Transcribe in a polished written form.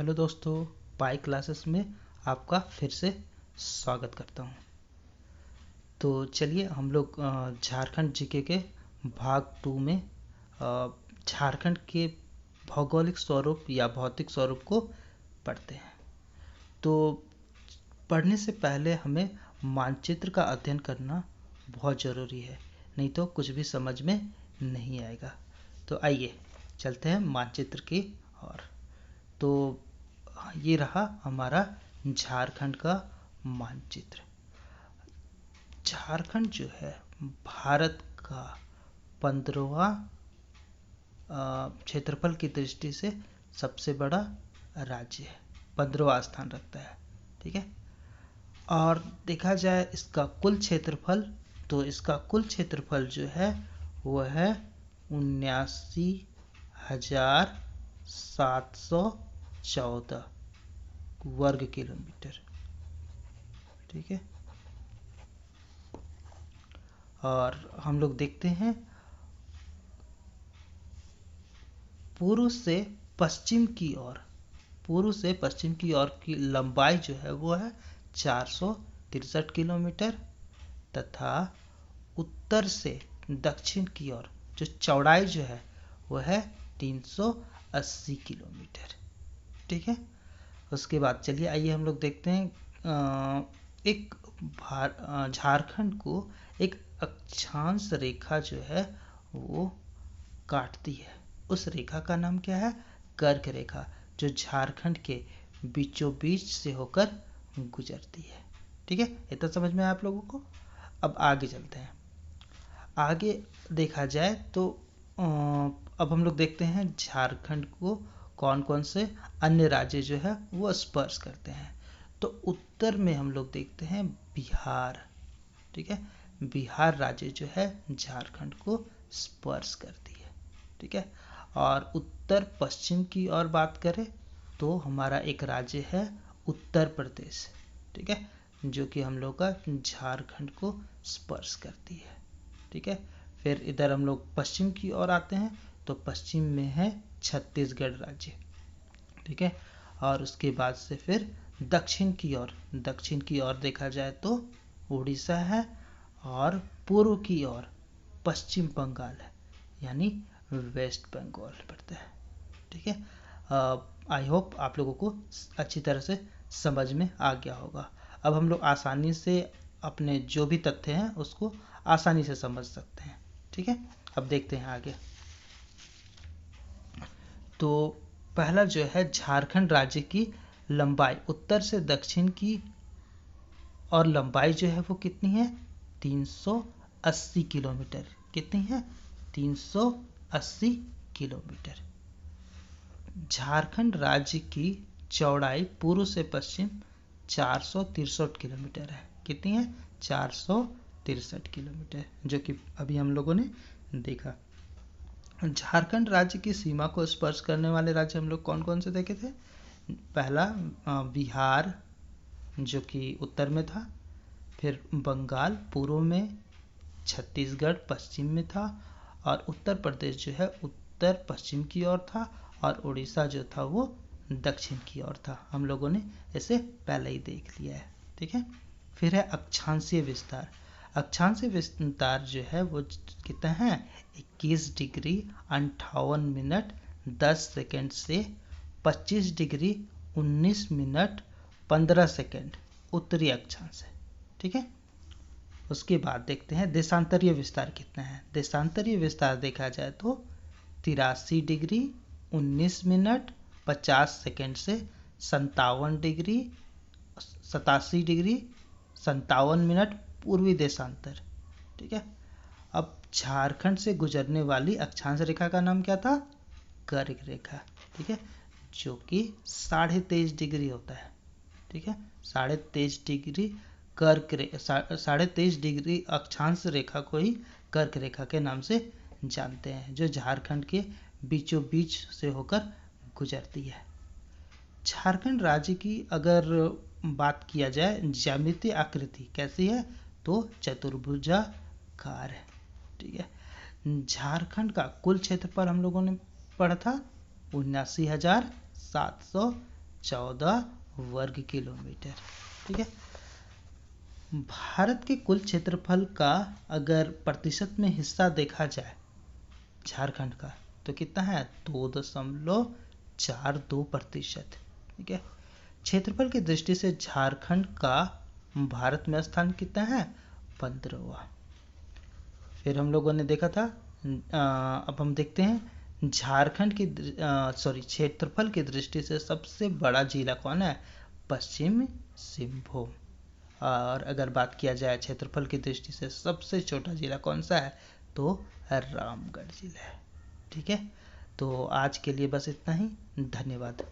Hello दोस्तों, pi classes में आपका फिर से स्वागत करता हूँ। तो चलिए हम लोग झारखंड जीके के भाग 2 में झारखंड के भौगोलिक स्वरूप या भौतिक स्वरूप को पढ़ते हैं। तो पढ़ने से पहले हमें मानचित्र का अध्ययन करना बहुत ज़रूरी है, नहीं तो कुछ भी समझ में नहीं आएगा। तो आइए चलते हैं मानचित्र की ओर। तो ये रहा हमारा झारखंड का मानचित्र। झारखंड जो है भारत का 15वां क्षेत्रफल की दृष्टि से सबसे बड़ा राज्य है, 15वां स्थान रखता है। ठीक है, और देखा जाए इसका कुल क्षेत्रफल, तो इसका कुल क्षेत्रफल जो है वो है 79,714 वर्ग किलोमीटर। ठीक है, और हम लोग देखते हैं पूर्व से पश्चिम की ओर की लंबाई जो है वो है 463 किलोमीटर, तथा उत्तर से दक्षिण की ओर जो चौड़ाई जो है वो है 380 किलोमीटर। ठीक है, उसके बाद चलिए आइए हम लोग देखते हैं एक झारखंड को एक अक्षांश रेखा जो है वो काटती है। उस रेखा का नाम क्या है? कर्क रेखा, जो झारखंड के बीचों बीच से होकर गुजरती है। ठीक है, इतना समझ में आया आप लोगों को? अब आगे चलते हैं। आगे देखा जाए तो अब हम लोग देखते हैं झारखंड को कौन कौन से अन्य राज्य जो है वो स्पर्श करते हैं। तो उत्तर में हम लोग देखते हैं बिहार। ठीक है, बिहार राज्य जो है झारखंड को स्पर्श करती है। ठीक है, और उत्तर पश्चिम की ओर बात करें तो हमारा एक राज्य है उत्तर प्रदेश। ठीक है, जो कि हम लोग का झारखंड को स्पर्श करती है। ठीक है, फिर इधर हम लोग पश्चिम की ओर आते हैं तो पश्चिम में है छत्तीसगढ़ राज्य। ठीक है, और उसके बाद से फिर दक्षिण की ओर देखा जाए तो उड़ीसा है, और पूर्व की ओर पश्चिम बंगाल है, यानी वेस्ट बंगाल पड़ता है। ठीक है, आई होप आप लोगों को अच्छी तरह से समझ में आ गया होगा। अब हम लोग आसानी से अपने जो भी तथ्य हैं उसको आसानी से समझ सकते हैं। ठीक है, अब देखते हैं आगे। तो पहला जो है झारखंड राज्य की लंबाई उत्तर से दक्षिण की, और लंबाई जो है वो कितनी है? 380 किलोमीटर। कितनी है? 380 किलोमीटर। झारखंड राज्य की चौड़ाई पूर्व से पश्चिम 463 किलोमीटर है। कितनी है? 463 किलोमीटर, जो कि अभी हम लोगों ने देखा। झारखंड राज्य की सीमा को स्पर्श करने वाले राज्य हम लोग कौन कौन से देखे थे? पहला बिहार, जो कि उत्तर में था, फिर बंगाल पूर्व में, छत्तीसगढ़ पश्चिम में था, और उत्तर प्रदेश जो है उत्तर पश्चिम की ओर था, और उड़ीसा जो था वो दक्षिण की ओर था। हम लोगों ने इसे पहले ही देख लिया है। ठीक है, फिर है अक्षांशीय विस्तार। अक्षांशीय विस्तार जो है वो कितना है? 21 डिग्री 58 मिनट 10 सेकेंड से 25 डिग्री 19 मिनट 15 सेकेंड उत्तरी अक्षांश है। ठीक है, उसके बाद देखते हैं देशांतरीय विस्तार कितना है। देशांतरीय विस्तार देखा जाए तो 83 डिग्री 19 मिनट 50 सेकेंड से 57 डिग्री 87 डिग्री 57 मिनट पूर्वी देशांतर। ठीक है, अब झारखंड से गुजरने वाली अक्षांश रेखा का नाम क्या था? कर्क रेखा। ठीक है, जो कि 23.5 डिग्री होता है। ठीक है, 23.5 डिग्री 23.5 डिग्री अक्षांश रेखा को ही कर्क रेखा के नाम से जानते हैं, जो झारखंड के बीचों बीच से होकर गुजरती है। झारखंड राज्य की अगर बात किया जाए ज्यामितीय आकृति कैसी है, तो चतुर्भुजाकार है। ठीक है, झारखंड का कुल क्षेत्रफल हम लोगों ने पढ़ा था 79,714 14 वर्ग किलोमीटर। ठीक है। भारत के कुल क्षेत्रफल का अगर प्रतिशत में हिस्सा देखा जाए झारखंड का, तो कितना है? 2.42%। ठीक है। क्षेत्रफल की दृष्टि से झारखंड का भारत में स्थान कितना है? 15वां। फिर हम लोगों ने देखा था, अब हम देखते हैं झारखंड की क्षेत्रफल की दृष्टि से सबसे बड़ा जिला कौन है? पश्चिम सिंहभूम। और अगर बात किया जाए क्षेत्रफल की दृष्टि से सबसे छोटा जिला कौन सा है? तो रामगढ़ जिला है। ठीक है। तो आज के लिए बस इतना ही। धन्यवाद।